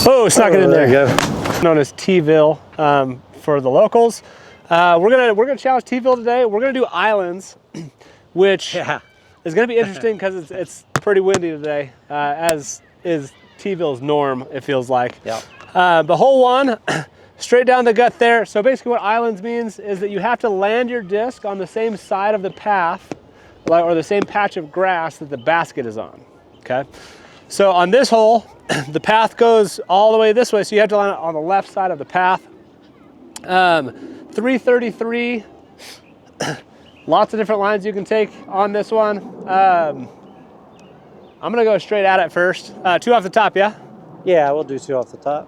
Oh, snuck it in there. There you go. Known as t-ville for the locals. We're gonna challenge t-ville today. We're gonna do islands, which is gonna be interesting because it's pretty windy today, as is t-ville's norm. It feels like. Yeah. But hole one, straight down the gut there. So basically, what islands means is that you have to land your disc on the same side of the path, or the same patch of grass that the basket is on. Okay. So on this hole, the path goes all the way this way, so you have to land it on the left side of the path. 333, lots of different lines you can take on this one. I'm gonna go straight at it first. 2 off the top, yeah? Yeah, we'll do 2 off the top.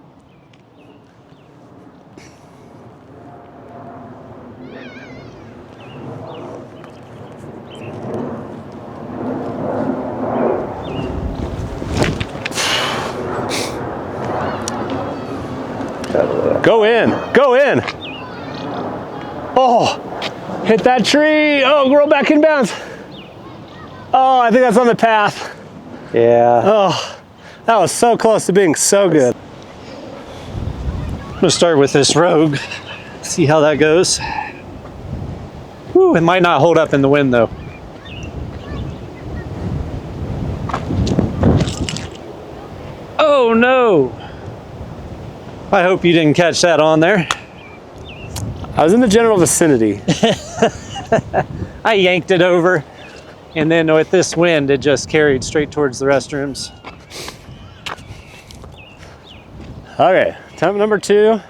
Go in, go in. Oh, hit that tree. Oh, roll back in bounds. Oh, I think that's on the path. Yeah. Oh, that was so close to being so good. I'm gonna start with this rogue, see how that goes. Whew, it might not hold up in the wind though. Oh no! I hope you didn't catch that on there. I was in the general vicinity. I yanked it over, and then with this wind, it just carried straight towards the restrooms. Okay, attempt number 2.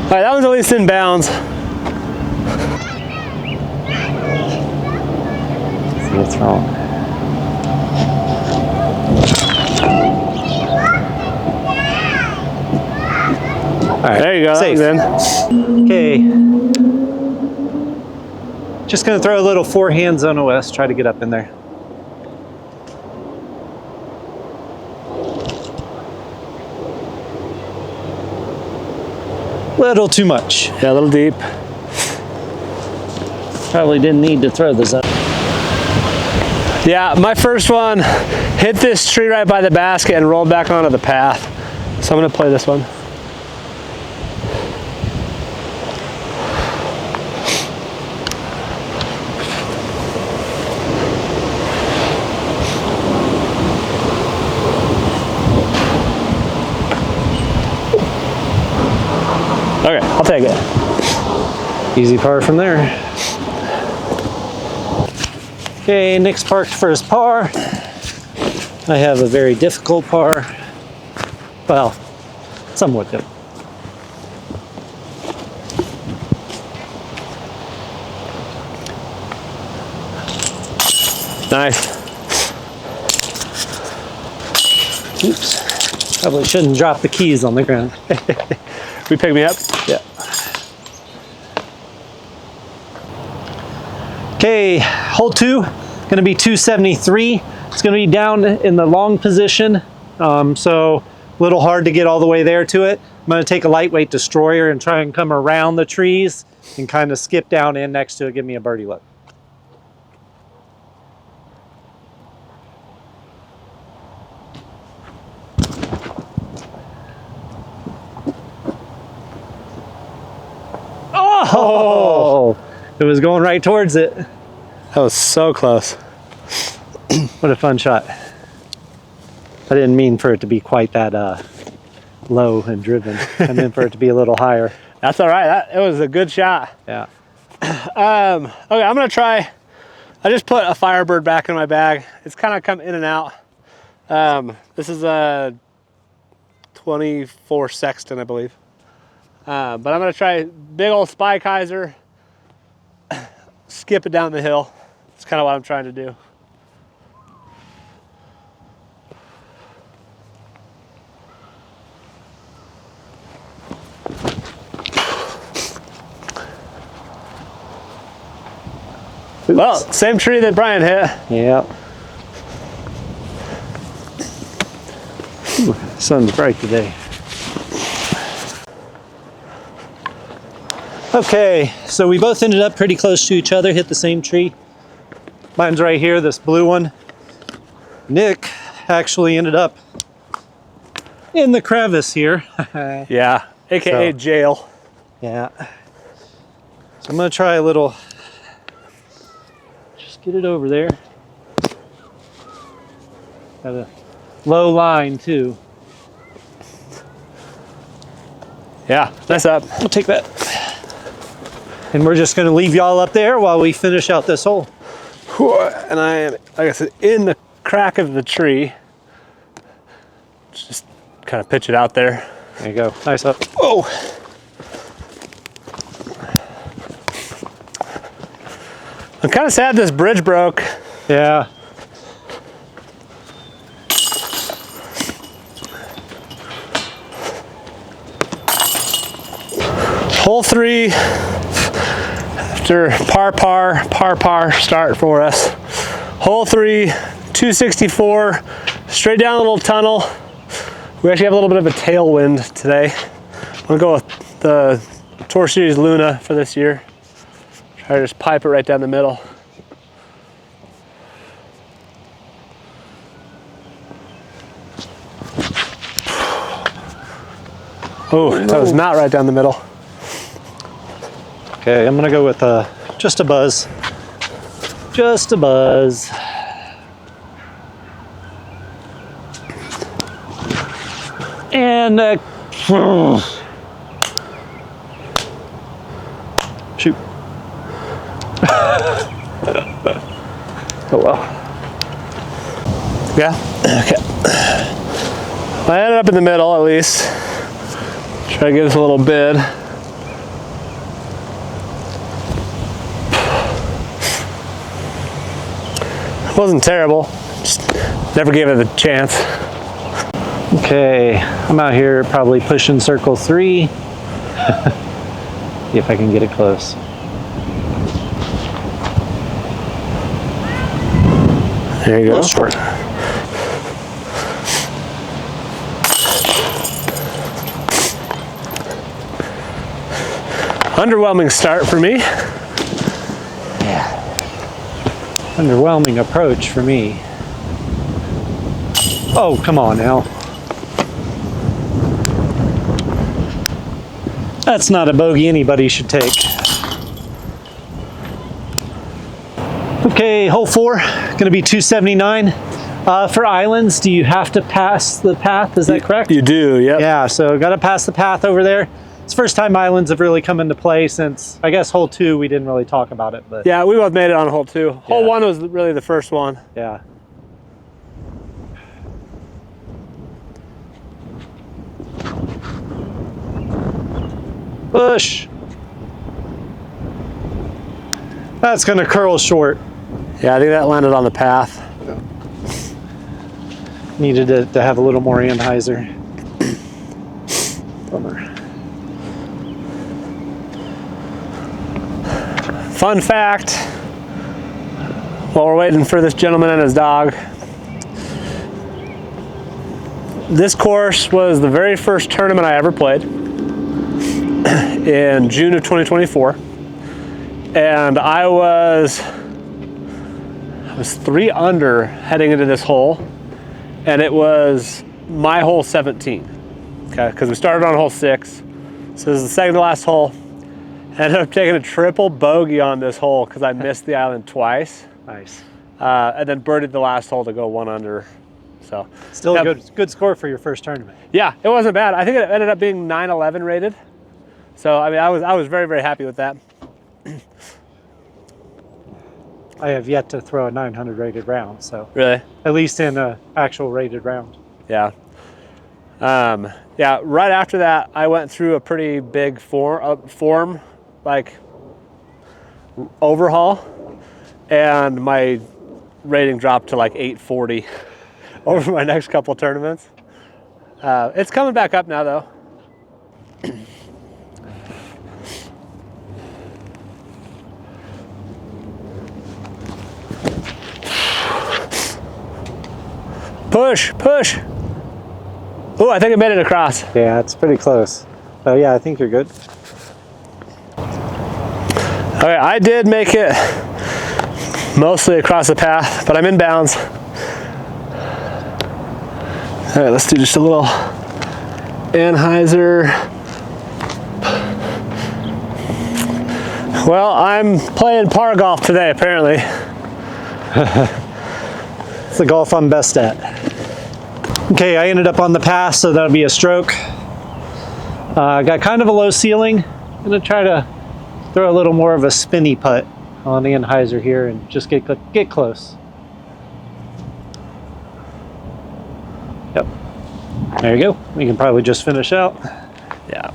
All right, that one's at least in bounds. See what's wrong. All right, there you go. Safe. That one's in. Okay. Just gonna throw a little forehand zone west, try to get up in there. Little too much. Yeah, a little deep. Probably didn't need to throw the zone. Yeah, my first one hit this tree right by the basket and rolled back onto the path. So I'm gonna play this one. Okay, I'll take it. Easy par from there. Okay, Nick's parked for his par. I have a very difficult par. Well, somewhat difficult. Nice. Oops. Probably shouldn't drop the keys on the ground. Will you pick me up? Yeah. Okay, hole 2, gonna be 273. It's gonna be down in the long position, so a little hard to get all the way there to it. I'm gonna take a lightweight destroyer and try and come around the trees and kind of skip down in next to it, give me a birdie look. Oh! It was going right towards it. That was so close. What a fun shot. I didn't mean for it to be quite that low and driven. I meant for it to be a little higher. That's all right. It was a good shot. Yeah. Okay, I'm gonna try. I just put a Firebird back in my bag. It's kind of come in and out. This is a 24 sextant, I believe. But I'm gonna try big old Spike hyzer, skip it down the hill. That's kind of what I'm trying to do. Well, same tree that Brian hit. Yeah. Ooh, sun's bright today. Okay, so we both ended up pretty close to each other, hit the same tree. Mine's right here, this blue one. Nick actually ended up in the crevice here. Yeah, AKA jail. Yeah. So I'm gonna try a little, just get it over there. Got a low line too. Yeah, nice up. We'll take that. And we're just gonna leave y'all up there while we finish out this hole. And I am, like I said, in the crack of the tree. Just kind of pitch it out there. There you go, nice up. Oh! I'm kind of sad this bridge broke. Yeah. Hole 3, after par start for us. Hole 3, 264, straight down a little tunnel. We actually have a little bit of a tailwind today. I'm gonna go with the Tour Series Luna for this year. Try to just pipe it right down the middle. Oh, that was not right down the middle. Okay, I'm gonna go with just a buzz. Just a buzz. And shoot. Oh well. Yeah? Okay. I ended up in the middle at least. Try to get us a little bid. It wasn't terrible. Just never gave it a chance. Okay, I'm out here probably pushing circle 3. See if I can get it close. There you go. Short. Underwhelming start for me. Yeah. Underwhelming approach for me. Oh, come on now. That's not a bogey anybody should take. Okay, hole 4, gonna be 279. For islands, do you have to pass the path? Is that correct? You do, yep. Yeah, so gotta pass the path over there. It's the first time islands have really come into play since, I guess, hole 2, we didn't really talk about it, but. Yeah, we both made it on hole 2. Hole 1 was really the first one. Yeah. Push. That's gonna curl short. Yeah, I think that landed on the path. Needed to have a little more anhyzer. Bummer. Fun fact, while we're waiting for this gentleman and his dog, this course was the very first tournament I ever played in June of 2024. And I was 3 under heading into this hole, and it was my hole 17. Okay, because we started on hole 6, so this is the second to last hole. I ended up taking a triple bogey on this hole because I missed the island twice. Nice. And then birdied the last hole to go 1 under. So still a good score for your first tournament. Yeah, it wasn't bad. I think it ended up being 911 rated. So I mean, I was very, very happy with that. I have yet to throw a 900 rated round, so really, at least in an actual rated round. Yeah. Yeah. Right after that, I went through a pretty big form like overhaul, and my rating dropped to like 840 over my next couple tournaments. It's coming back up now, though. Push, push. Oh, I think I made it across. Yeah, it's pretty close. Yeah, I think you're good. Okay, I did make it mostly across the path, but I'm in bounds. All right, let's do just a little Anheuser. Well, I'm playing par golf today, apparently. It's the golf I'm best at. Okay, I ended up on the pass, so that'll be a stroke. Got kind of a low ceiling. I'm gonna try to throw a little more of a spinny putt on the Anheuser here and just get close. Yep. There you go. We can probably just finish out. Yeah.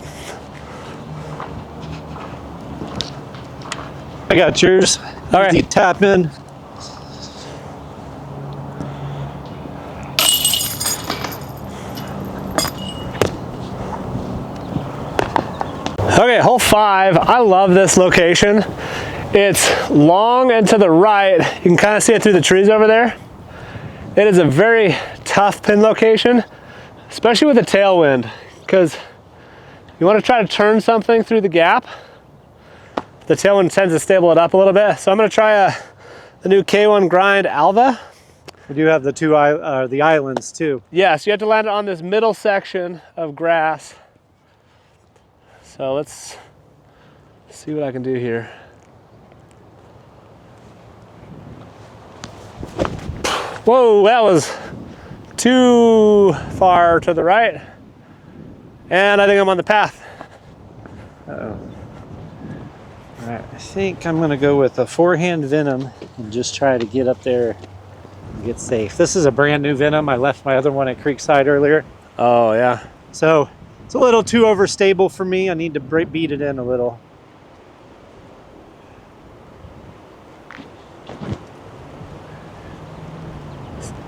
I got yours. All right. Easy tap in. Okay, hole 5. I love this location. It's long and to the right. You can kind of see it through the trees over there. It is a very tough pin location, especially with a tailwind, because you want to try to turn something through the gap. The tailwind tends to stable it up a little bit. So I'm going to try the new K1 Grind Alva. We do have the the islands too. Yes, you have to land it on this middle section of grass. So let's see what I can do here. Whoa, that was too far to the right. And I think I'm on the path. Uh-oh. All right, I think I'm gonna go with a forehand venom and just try to get up there and get safe. This is a brand new venom. I left my other one at Creekside earlier. Oh yeah. So it's a little too overstable for me. I need to beat it in a little.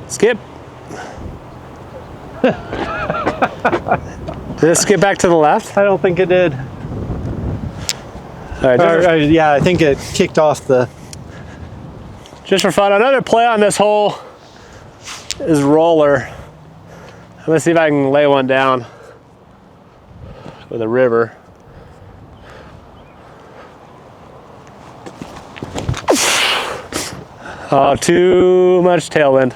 Skip. Did it skip back to the left? I don't think it did. All right, yeah, I think it kicked off the... Just for fun, another play on this hole is roller. I'm gonna see if I can lay one down with a river. Oh, too much tailwind.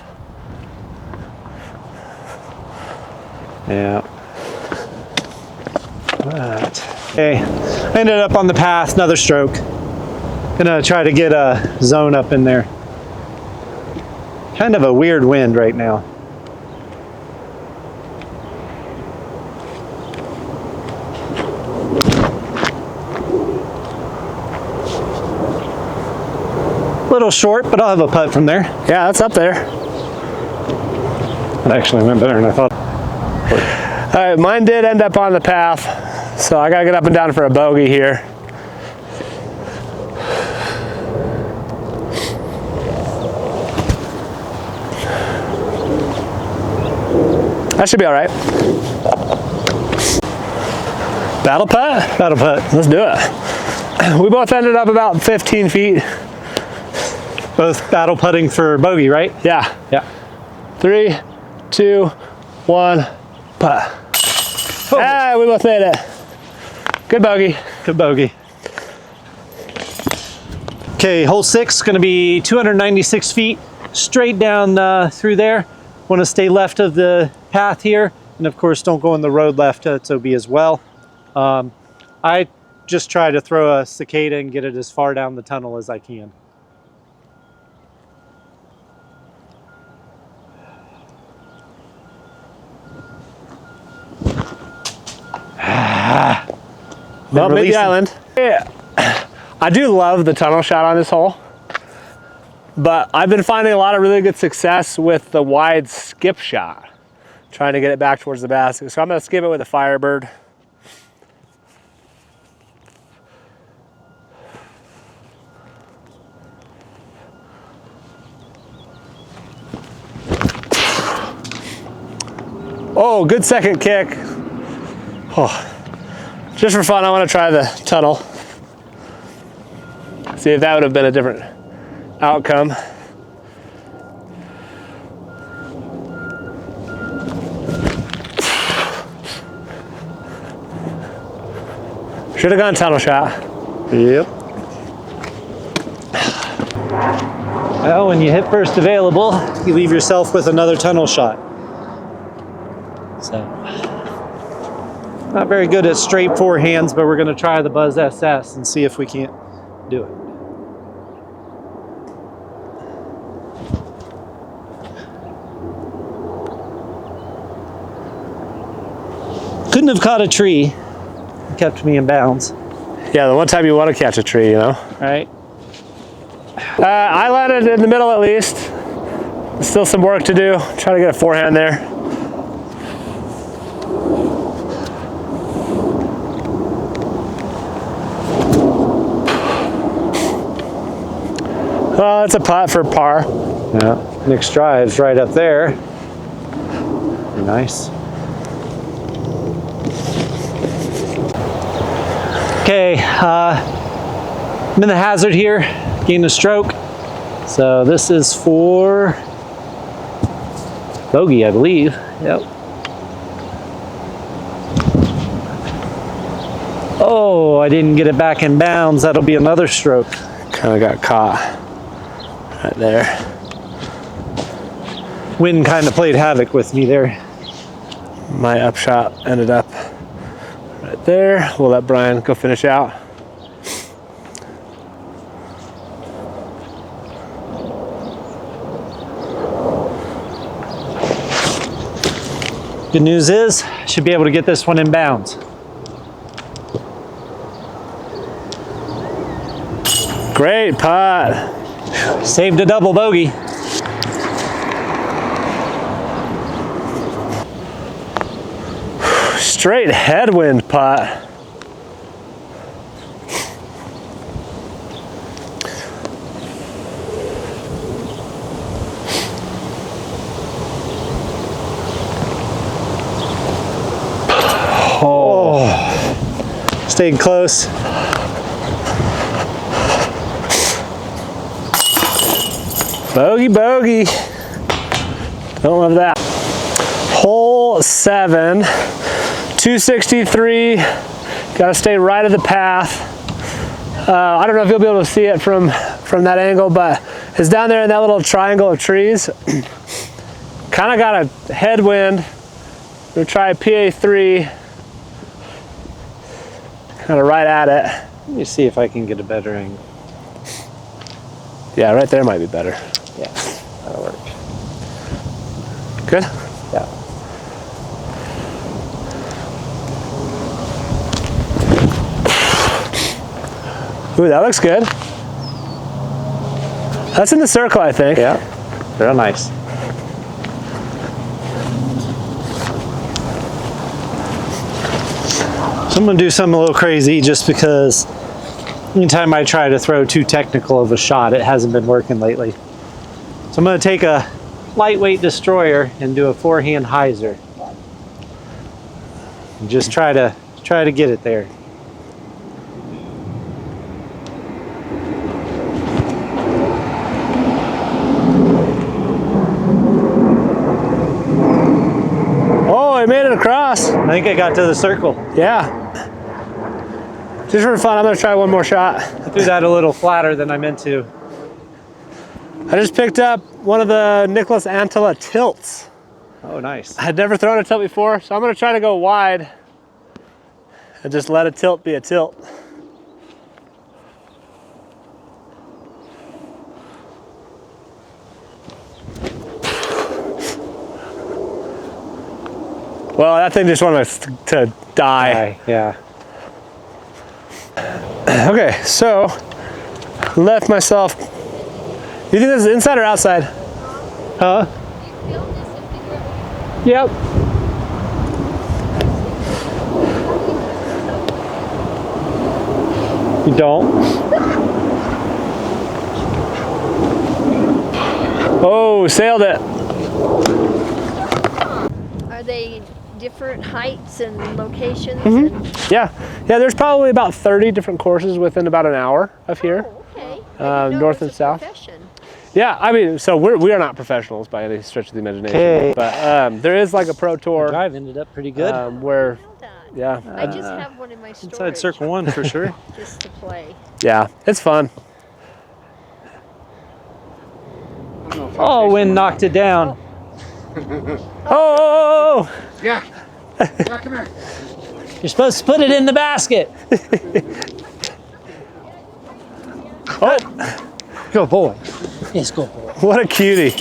Yeah. Right. Okay, I ended up on the path, another stroke. Gonna try to get a zone up in there. Kind of a weird wind right now. A little short, but I'll have a putt from there. Yeah, that's up there. It actually went better than I thought. All right, mine did end up on the path, so I gotta get up and down for a bogey here. That should be all right. Battle putt? Battle putt. Let's do it. We both ended up about 15 feet. Both battle putting for bogey, right? Yeah. Yeah. 3, 2, 1, putt. Oh. Ah, we both made it. Good bogey. Good bogey. Okay, hole 6 is going to be 296 feet straight down through there. Want to stay left of the path here, and of course don't go in the road left. It's OB as well. I just try to throw a cicada and get it as far down the tunnel as I can. Well, made the island. Yeah. I do love the tunnel shot on this hole, but I've been finding a lot of really good success with the wide skip shot, trying to get it back towards the basket. So I'm going to skip it with a Firebird. Oh, good second kick. Oh. Just for fun, I want to try the tunnel. See if that would have been a different outcome. Should have gone tunnel shot. Yep. Well, when you hit first available, you leave yourself with another tunnel shot. So, not very good at straight forehands, but we're going to try the Buzz SS and see if we can't do it. Couldn't have caught a tree. It kept me in bounds. Yeah, the one time you want to catch a tree, you know? Right? I landed in the middle at least. Still some work to do. Trying to get a forehand there. Well, it's a putt for par. Yeah. Nick's drive's right up there. Nice. Okay, I'm in the hazard here, gained a stroke. So this is for bogey, I believe. Yep. Oh, I didn't get it back in bounds. That'll be another stroke. Kind of got caught right there. Wind kind of played havoc with me there. My upshot ended up right there. We'll let Brian go finish out. Good news is, should be able to get this one in bounds. Great putt. Saved a double bogey. Straight headwind putt. Oh, stayed close. Bogey, bogey. Don't love that. Hole 7, 263. Got to stay right of the path. I don't know if you'll be able to see it from that angle, but it's down there in that little triangle of trees. Kind of got a headwind. We'll try PA3. Kind of right at it. Let me see if I can get a better angle. Yeah, right there might be better. Yeah, that'll work. Good? Yeah. Ooh, that looks good. That's in the circle, I think. Yeah, very nice. So I'm gonna do something a little crazy just because anytime I try to throw too technical of a shot, it hasn't been working lately. So I'm gonna take a lightweight destroyer and do a forehand hyzer. And just try to get it there. Oh, I made it across. I think I got to the circle. Yeah. Just for fun, I'm gonna try one more shot. I threw that a little flatter than I meant to. I just picked up one of the Nicholas Antilla tilts. Oh, nice. I had never thrown a tilt before, so I'm gonna try to go wide and just let a tilt be a tilt. Well, that thing just wanted to die. Yeah. Okay, so left myself. You think this is inside or outside? Huh? Yep. You don't? Oh, sailed it. Are they different heights and locations? Mm-hmm. And Yeah, there's probably about 30 different courses within about an hour of here. oh, okay. I didn't know North it and was a south. profession. Yeah, I mean, so we are not professionals by any stretch of the imagination. Okay. But there is like a pro tour Drive ended up pretty good. where, I know that. yeah, I just have one in my storage. Inside circle 1 for sure. Just to play. yeah, it's fun. Oh, wind knocked it down. Oh! Yeah. Yeah, come here. You're supposed to put it in the basket. Oh! Good boy. Yes, good boy. What a cutie.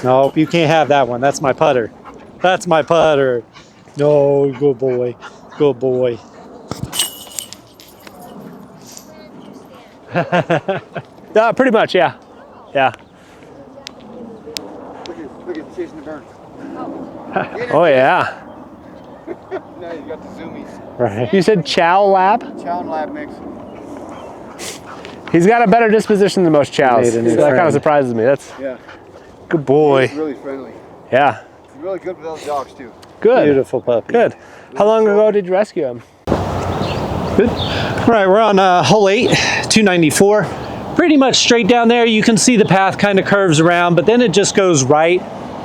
No, you can't have that one. That's my putter. That's my putter. No, good boy. Good boy. Pretty much, yeah. Yeah. Look at chasing the bird. Oh, yeah. Now you got the zoomies. Right. You said Chow Lab? Chow and lab mix. He's got a better disposition than most chows. Made a new So that kind friend. of surprises me. That's Yeah. good boy. He's really friendly. Yeah. He's really good with those dogs too. Good. Beautiful puppy. Good. How long ago did you rescue him? Good. All right, we're on hole 8, 294. Pretty much straight down there. You can see the path kind of curves around, but then it just goes right.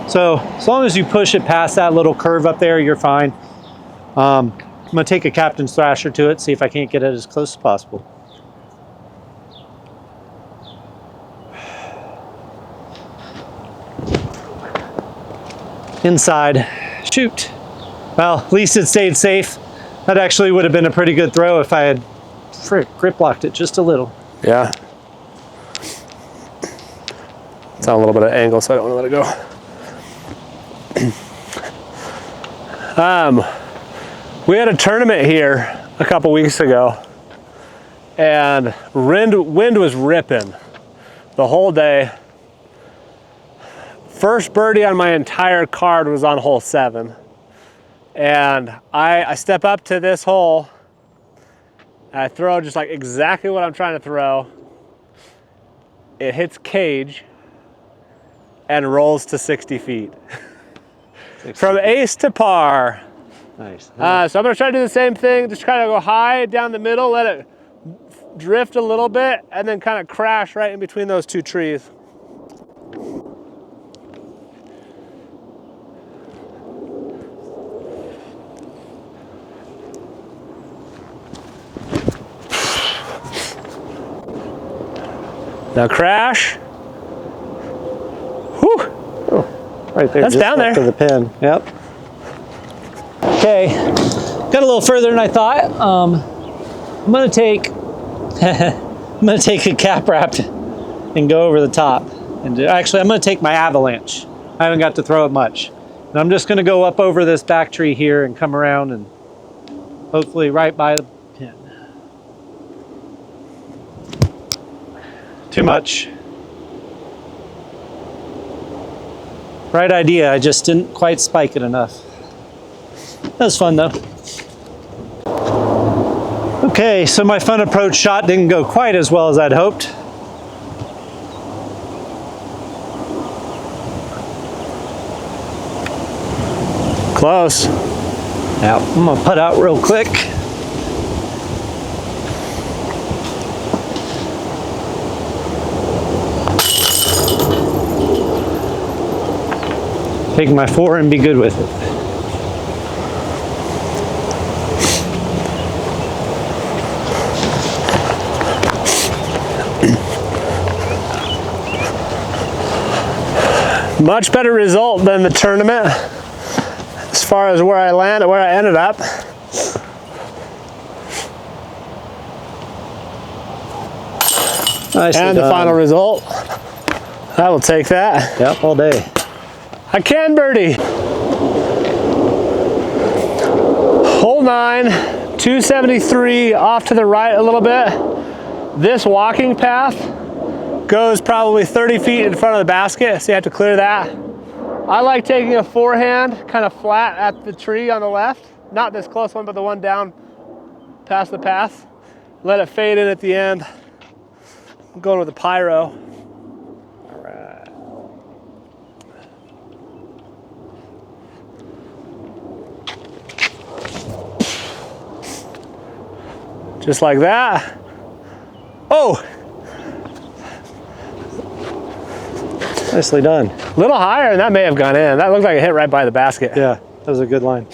So as long as you push it past that little curve up there, you're fine. I'm gonna take a captain's thrasher to it, see if I can't get it as close as possible. Inside. Shoot. Well, at least it stayed safe. That actually would have been a pretty good throw if I had grip locked it just a little. Yeah. It's on a little bit of angle, so I don't want to let it go. We had a tournament here a couple weeks ago, and wind was ripping the whole day. First birdie on my entire card was on hole 7. And I step up to this hole, and I throw just like exactly what I'm trying to throw. It hits cage and rolls to 60 feet. From ace to par. Nice. So I'm gonna try to do the same thing, just kind of go high down the middle, let it drift a little bit, and then kind of crash right in between those two trees. Now crash. Whew. Oh, right there. That's just down left there. of the pin. Yep. Okay, got a little further than I thought. I'm gonna take a cap wrap and go over the top. And actually, I'm gonna take my avalanche. I haven't got to throw it much. And I'm just gonna go up over this back tree here and come around and hopefully right by the pin. Too much. Right idea, I just didn't quite spike it enough. That was fun though. Okay, so my fun approach shot didn't go quite as well as I'd hoped. Close. Now, I'm gonna put out real quick. Take my 4 and be good with it. Much better result than the tournament as far as where I ended up. Nicely And the done. final result. I will take that. Yep, all day. I can birdie. Hole 9, 273 off to the right a little bit. This walking path goes probably 30 feet in front of the basket, so you have to clear that. I like taking a forehand kind of flat at the tree on the left. Not this close one, but the one down past the path. Let it fade in at the end. I'm going with the pyro. All right. Just like that. Oh! Nicely done. A little higher, and that may have gone in. That looked like it hit right by the basket. Yeah, that was a good line.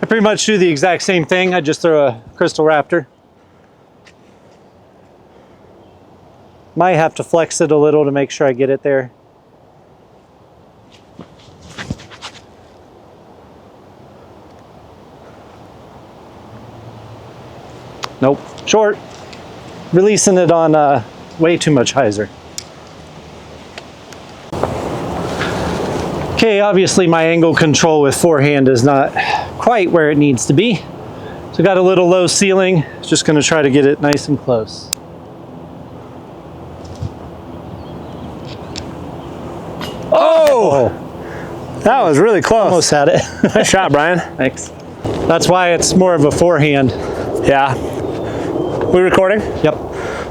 I pretty much do the exact same thing. I just throw a crystal raptor. Might have to flex it a little to make sure I get it there. Nope, short. Releasing it on way too much hyzer. Okay, obviously my angle control with forehand is not quite where it needs to be. So got a little low ceiling. Just gonna try to get it nice and close. Oh! That was really close. Almost had it. Nice shot, Brian. Thanks. That's why it's more of a forehand. Yeah. We recording? Yep.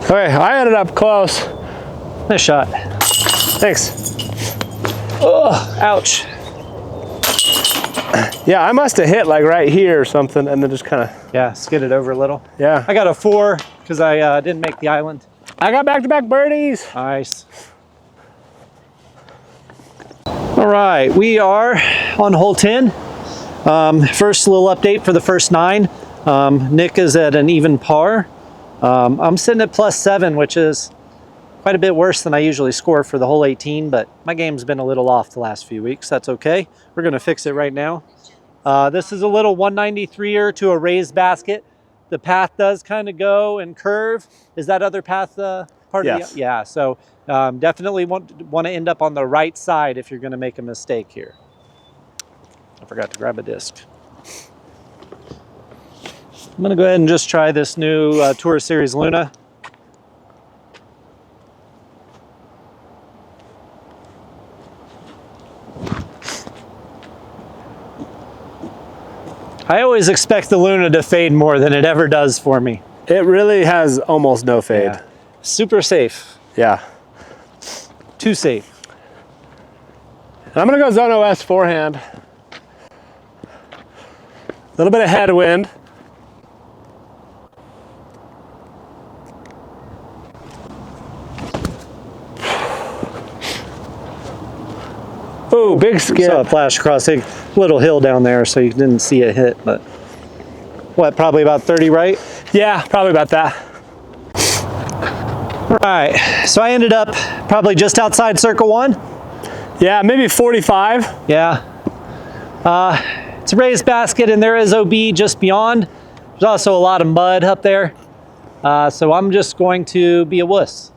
Okay, I ended up close. Nice shot. Thanks. Oh, ouch. Yeah, I must have hit like right here or something and then just kind of... Yeah, skid it over a little. Yeah. I got a 4 because I didn't make the island. I got back-to-back birdies. Nice. All right, we are on hole 10. First little update for the first 9. Nick is at an even par. I'm sitting at +7, which is quite a bit worse than I usually score for the whole 18, but my game's been a little off the last few weeks. That's okay. We're gonna fix it right now. This is a little 193er to a raised basket. The path does kind of go and curve. Is that other path part Yes. of the? Yeah, so definitely want to end up on the right side if you're gonna make a mistake here. I forgot to grab a disc. I'm gonna go ahead and just try this new Tour Series Luna. I always expect the Luna to fade more than it ever does for me. It really has almost no fade. Yeah. Super safe. Yeah. Too safe. And I'm gonna go zone OS forehand. A little bit of headwind. Ooh, big skip. Saw a flash across a little hill down there, so you didn't see it hit, but what, probably about 30 right? Yeah, probably about that. All right, so I ended up probably just outside circle 1. Yeah, maybe 45. Yeah. It's a raised basket and there is OB just beyond. There's also a lot of mud up there. So I'm just going to be a wuss.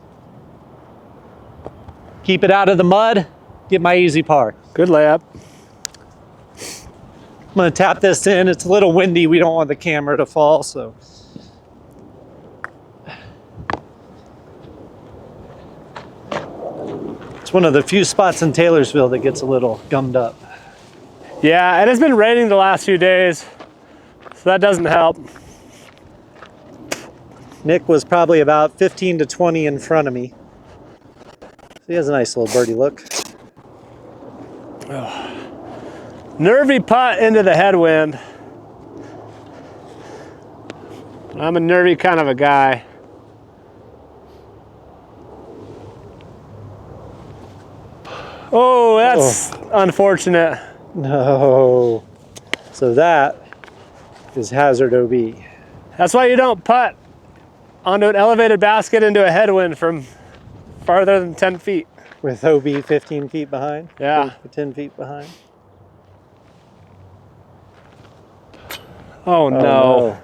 Keep it out of the mud, get my easy par. Good layup. I'm gonna tap this in. It's a little windy. We don't want the camera to fall, so. It's one of the few spots in Taylorsville that gets a little gummed up. Yeah, and it's been raining the last few days, so that doesn't help. Nick was probably about 15 to 20 in front of me. So he has a nice little birdie look. Nervy putt into the headwind. I'm a nervy kind of a guy. Oh, that's unfortunate. No. So that is hazard OB. That's why you don't putt onto an elevated basket into a headwind from farther than 10 feet. With OB 15 feet behind? Yeah. 10 feet behind. Oh, no.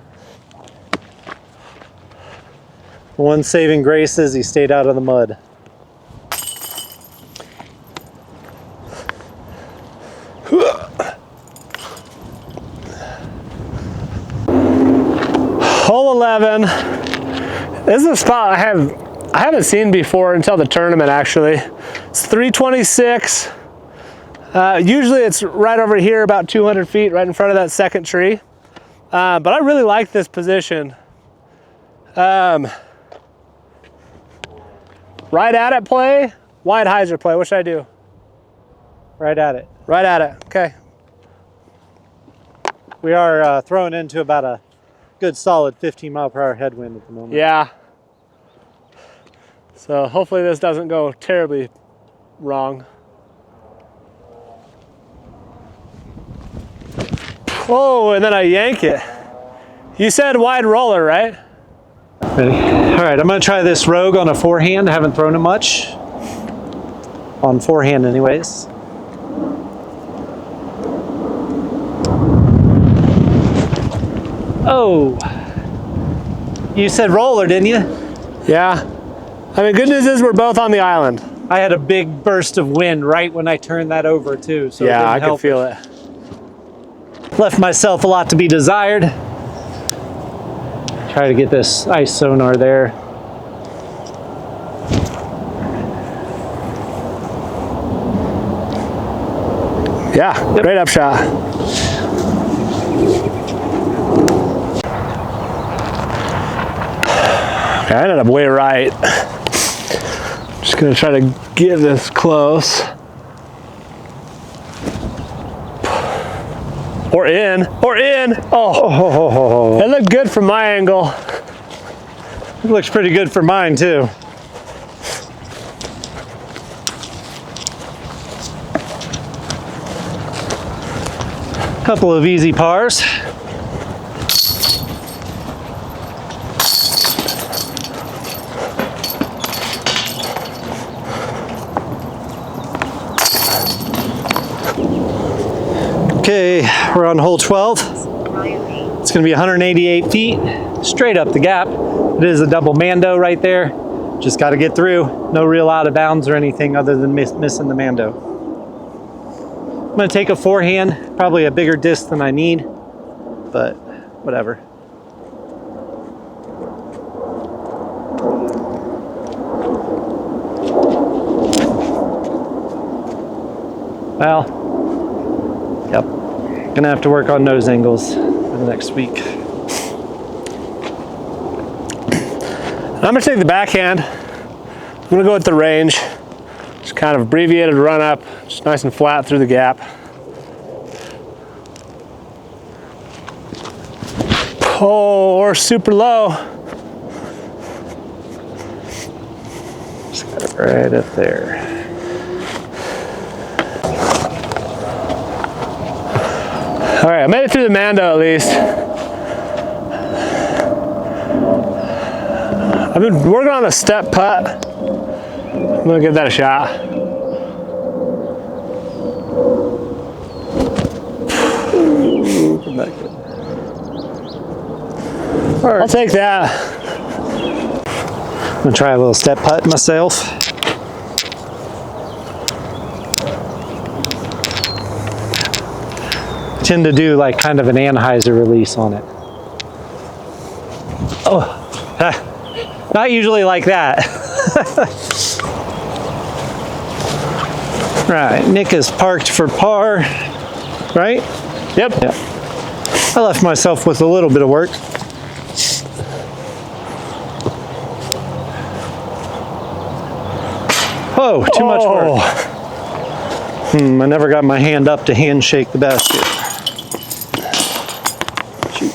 One saving grace is he stayed out of the mud. Hole 11. This is a spot I haven't seen before until the tournament, actually. It's 326. Usually it's right over here, about 200 feet, right in front of that second tree. But I really like this position. Right at it play, wide hyzer play. What should I do? Right at it. Right at it, okay. We are throwing into about a good solid 15-mile-per-hour headwind at the moment. Yeah. So hopefully this doesn't go terribly wrong. Oh, and then I yank it. You said wide roller, right? Ready? All right, I'm gonna try this rogue on a forehand. I haven't thrown it much. On forehand anyways. Oh, you said roller, didn't you? Yeah. I mean, good news is we're both on the island. I had a big burst of wind right when I turned that over too. So yeah, I could feel it. Left myself a lot to be desired. Try to get this ice sonar there. Yeah, yep. Great upshot. Okay, I ended up way right. Just gonna try to get this close. Or in, or in. Oh, it looked good from my angle. It looks pretty good for mine too. Couple of easy pars. Okay, we're on hole 12. It's going to be 188 feet, straight up the gap. It is a double mando right there. Just got to get through. No real out of bounds or anything other than missing the mando. I'm going to take a forehand, probably a bigger disc than I need, but whatever. Well, yep. Gonna have to work on nose angles for the next week. I'm gonna take the backhand. I'm gonna go with the range. Just kind of abbreviated run up, just nice and flat through the gap. Oh, or super low. Just got it right up there. All right, I made it through the mando at least. I've been working on a step putt. I'm gonna give that a shot. I'll take that. I'm gonna try a little step putt myself. I tend to do like kind of an anhyzer release on it. Oh, not usually like that. Right, Nick is parked for par, right? Yep. Yeah. I left myself with a little bit of work. Oh, too much work. I never got my hand up to handshake the basket. Shoot.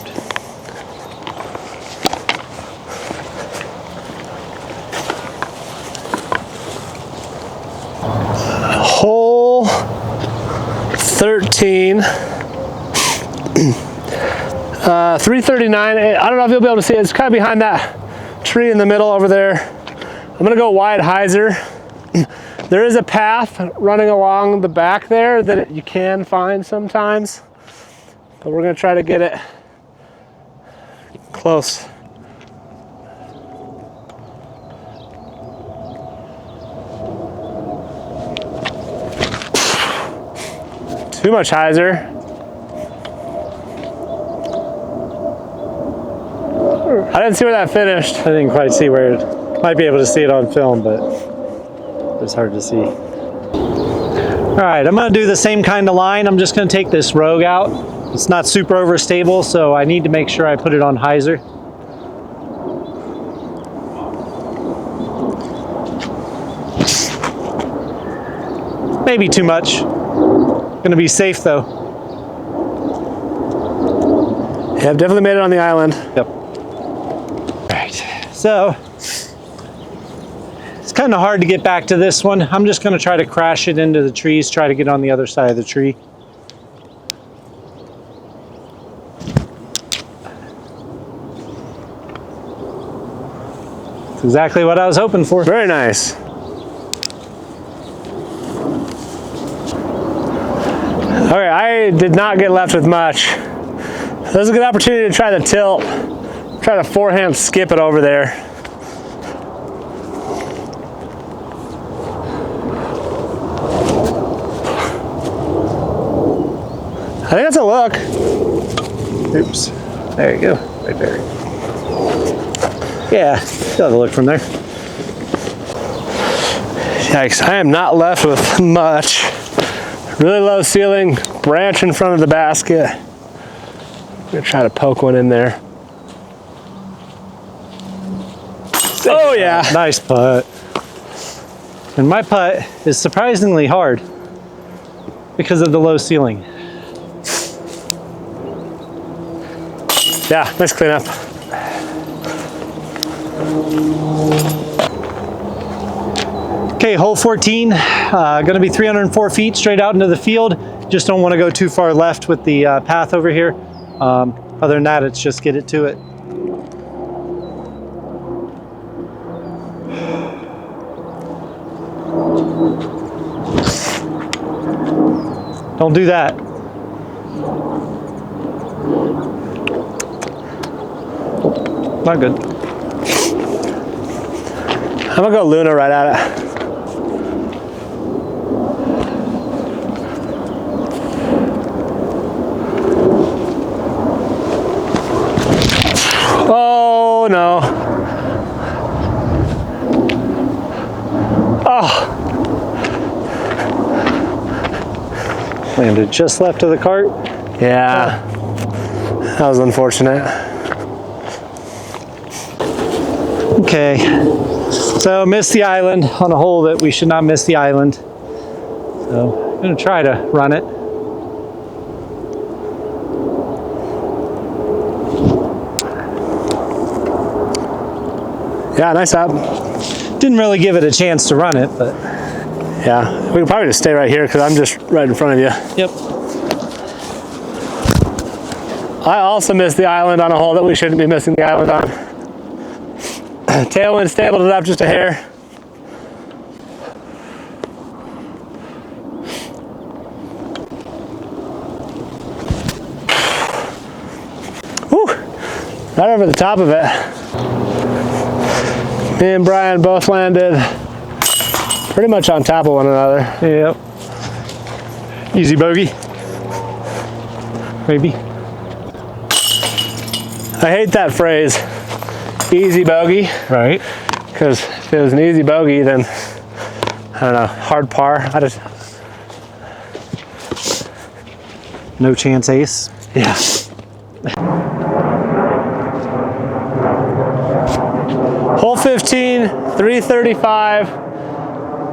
Hole 13. 339. I don't know if you'll be able to see it. It's kind of behind that tree in the middle over there. I'm gonna go wide hyzer. There is a path running along the back there that you can find sometimes, but we're gonna try to get it close. Too much hyzer. I didn't see where that finished. I didn't quite see where it, might be able to see it on film, but it's hard to see. All right, I'm gonna do the same kind of line. I'm just gonna take this rogue out. It's not super overstable, so I need to make sure I put it on hyzer. Maybe too much. Gonna be safe though. Yeah, I've definitely made it on the island. Yep. All right, so it's kind of hard to get back to this one. I'm just gonna try to crash it into the trees, try to get on the other side of the tree. That's exactly what I was hoping for. Very nice. Okay, I did not get left with much. This is a good opportunity to try the tilt. Try to forehand skip it over there. I think that's a look. Oops. There you go. Right there. Yeah, still have a look from there. Yikes, I am not left with much. Really low ceiling, branch in front of the basket. I'm gonna try to poke one in there. Oh yeah. Nice putt. And my putt is surprisingly hard because of the low ceiling. Yeah, nice cleanup. Okay, hole 14, gonna be 304 feet straight out into the field. Just don't wanna go too far left with the path over here. Other than that, it's just get it to it. Don't do that. Not good. I'm gonna go Luna right at it. Oh no. Oh. Landed just left of the cart. Yeah. That was unfortunate. Okay, so missed the island on a hole that we should not miss the island. So I'm gonna try to run it. Yeah, nice up. Didn't really give it a chance to run it, but Yeah, we can probably just stay right here because I'm just right in front of you. yep. I also missed the island on a hole that we shouldn't be missing the island on. Tailwind stabled it up just a hair. Whew, right over the top of it. Me and Brian both landed pretty much on top of one another. Yep. Easy bogey. Maybe. I hate that phrase, easy bogey, Right. because if it was an easy bogey, then, I don't know, hard par. No chance ace. Yeah. Hole 15, 335.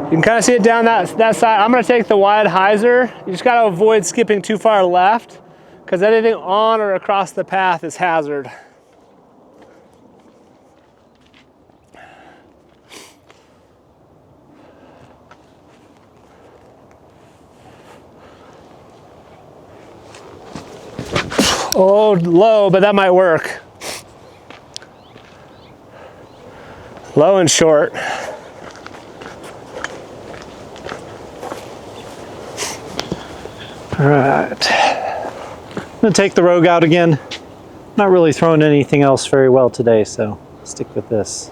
You can kind of see it down that side. I'm gonna take the wide hyzer. You just gotta avoid skipping too far left, because anything on or across the path is hazard. Oh, low, but that might work. Low and short. All right. I'm gonna take the rogue out again. Not really throwing anything else very well today, so stick with this.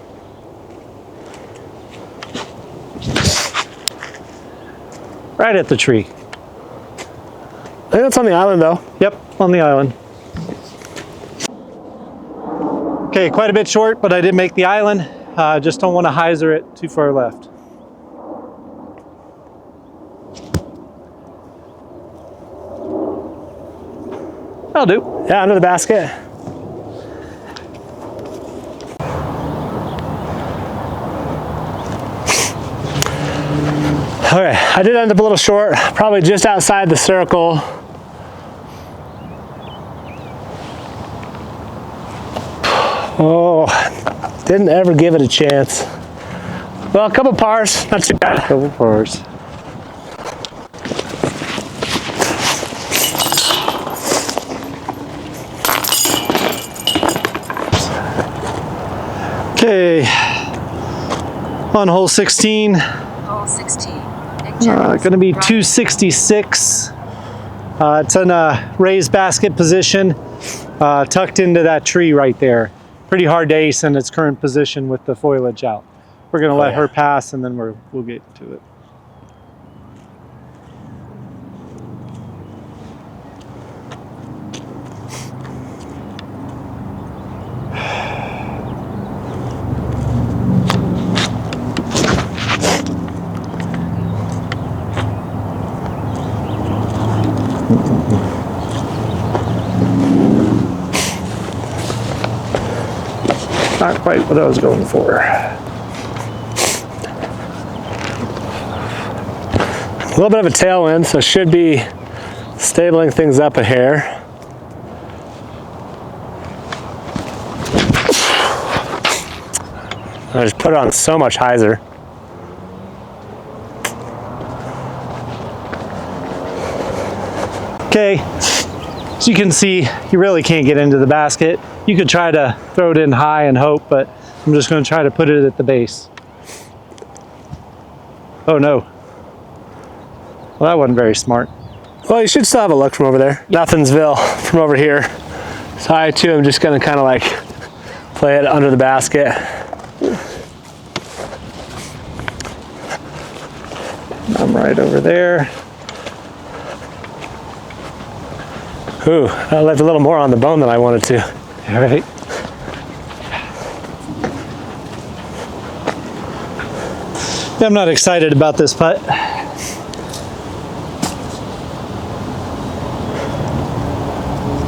Right at the tree. I think that's on the island though. Yep, on the island. Okay, quite a bit short, but I did make the island. Just don't want to hyzer it too far left. That'll do. Yeah, under the basket. Okay, I did end up a little short, probably just outside the circle. Oh, didn't ever give it a chance. Well, a couple pars, not too bad. Couple pars. Okay, On hole 16. Hole 16. Going to be 266. It's in a raised basket position, tucked into that tree right there. Pretty hard to ace in its current position with the foliage out. We're going to let her pass, and then we'll get to it. Not quite what I was going for. A little bit of a tailwind, so should be stabling things up a hair. I just put on so much hyzer. Okay, so you can see you really can't get into the basket. You could try to throw it in high and hope, but I'm just going to try to put it at the base. Oh no. Well, that wasn't very smart. Well, you should still have a look from over there. Nothingsville from over here. So I too am just going to kind of like play it under the basket. I'm right over there. Ooh, I left a little more on the bone than I wanted to. All right. Yeah, I'm not excited about this putt.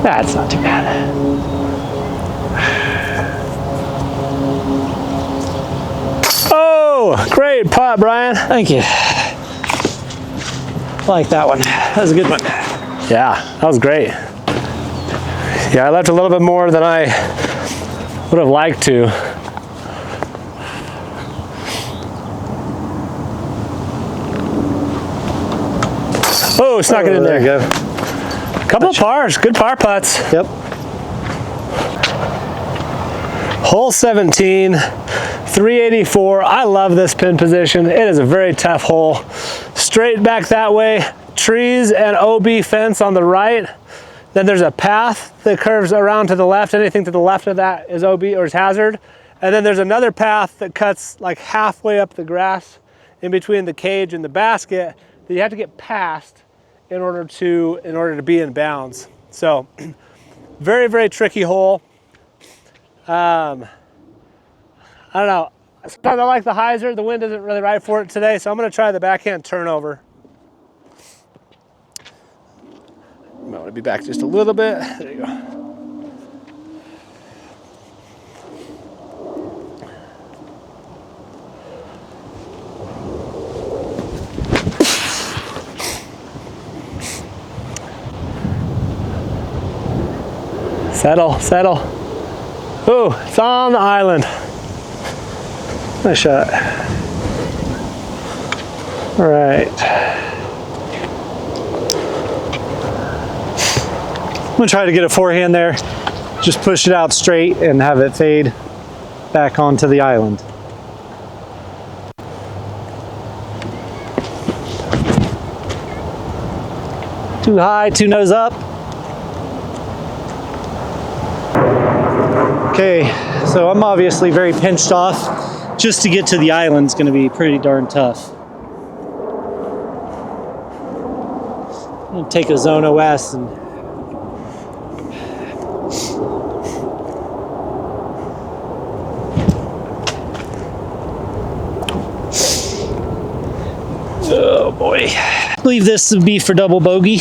That's not too bad. Oh, great putt, Brian. Thank you. I like that one. That was a good one. Yeah, that was great. Yeah, I left a little bit more than I would have liked to. Oh, snuck it in there. There you go. Couple of pars, good par putts. Yep. Hole 17, 384. I love this pin position. It is a very tough hole. Straight back that way, trees and OB fence on the right. Then there's a path that curves around to the left. Anything to the left of that is OB or is hazard. And then there's another path that cuts like halfway up the grass in between the cage and the basket that you have to get past in order to be in bounds. So very, very tricky hole. I don't know. Sometimes I like the hyzer. The wind isn't really right for it today, so I'm going to try the backhand turnover. I'm going to be back just a little bit. There you go. Settle, settle. Ooh, it's on the island. Nice shot. All right. I'm gonna try to get a forehand there. Just push it out straight and have it fade back onto the island. Too high, too nose up. Okay, so I'm obviously very pinched off. Just to get to the island is going to be pretty darn tough. I'm going to take a zone OS and oh boy. I believe this would be for double bogey.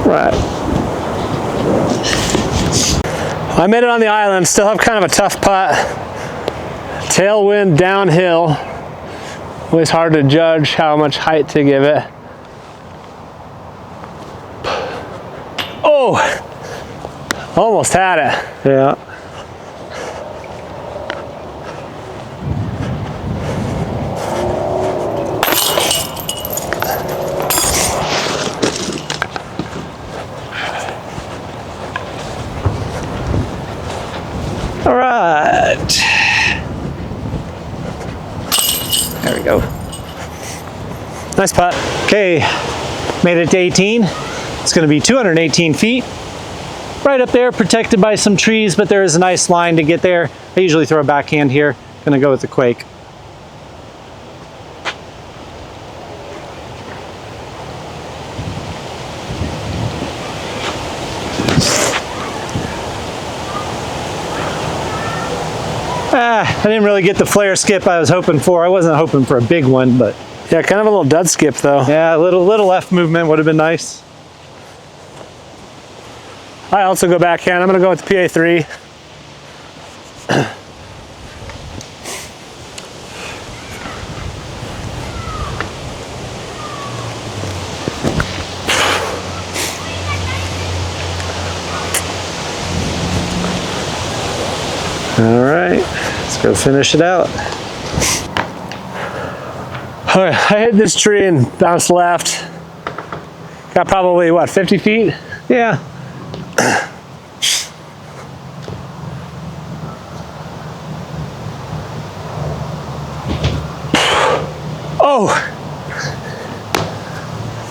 Right. I made it on the island, still have kind of a tough putt. Tailwind downhill. Always hard to judge how much height to give it. Oh, almost had it. Yeah. Nice putt. Okay, made it to 18. It's going to be 218 feet. Right up there, protected by some trees, but there is a nice line to get there. I usually throw a backhand here. Going to go with the Quake. I didn't really get the flare skip I was hoping for. I wasn't hoping for a big one, but Yeah, kind of a little dud skip though. yeah, a little left movement would have been nice. I also go backhand. I'm going to go with the PA3. All right, let's go finish it out. All right, I hit this tree and bounced left. Got probably, what, 50 feet? Yeah. Oh!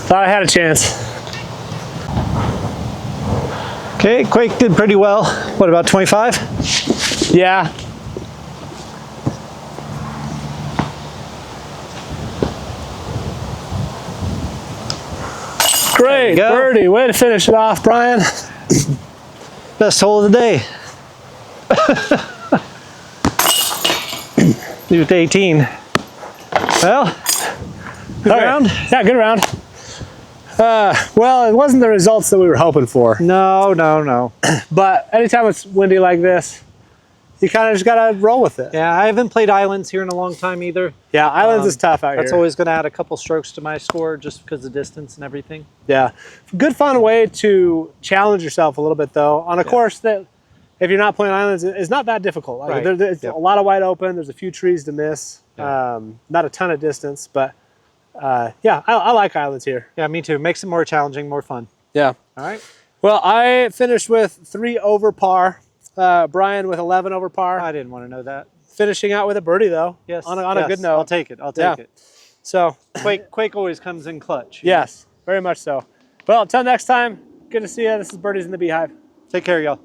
Thought I had a chance. Okay, Quake did pretty well. What, about 25? Yeah. Great, go. birdie. Way to finish it off, Brian. Best hole of the day. Leave it to 18. Well, good round. Yeah, good round. Well, it wasn't the results that we were hoping for. No. But anytime it's windy like this, you kind of just gotta roll with it. Yeah, I haven't played islands here in a long time either. Yeah, islands is tough out here. That's always going to add a couple strokes to my score just because of distance and everything. Yeah, good fun way to challenge yourself a little bit though on a course that, if you're not playing islands, is not that difficult. Like, Right. there's a lot of wide open. There's a few trees to miss. Yeah. Not a ton of distance, but yeah, I like islands here. Yeah, me too. Makes it more challenging, more fun. Yeah. All right. Well, I finished with 3 over par. Brian with 11 over par. I didn't want to know that. Finishing out with a birdie though. Yes. On a good note. I'll take it. I'll take it. So Quake always comes in clutch. yes, very much so. Well, until next time, good to see you. This is Birdies in the Beehive. Take care, y'all.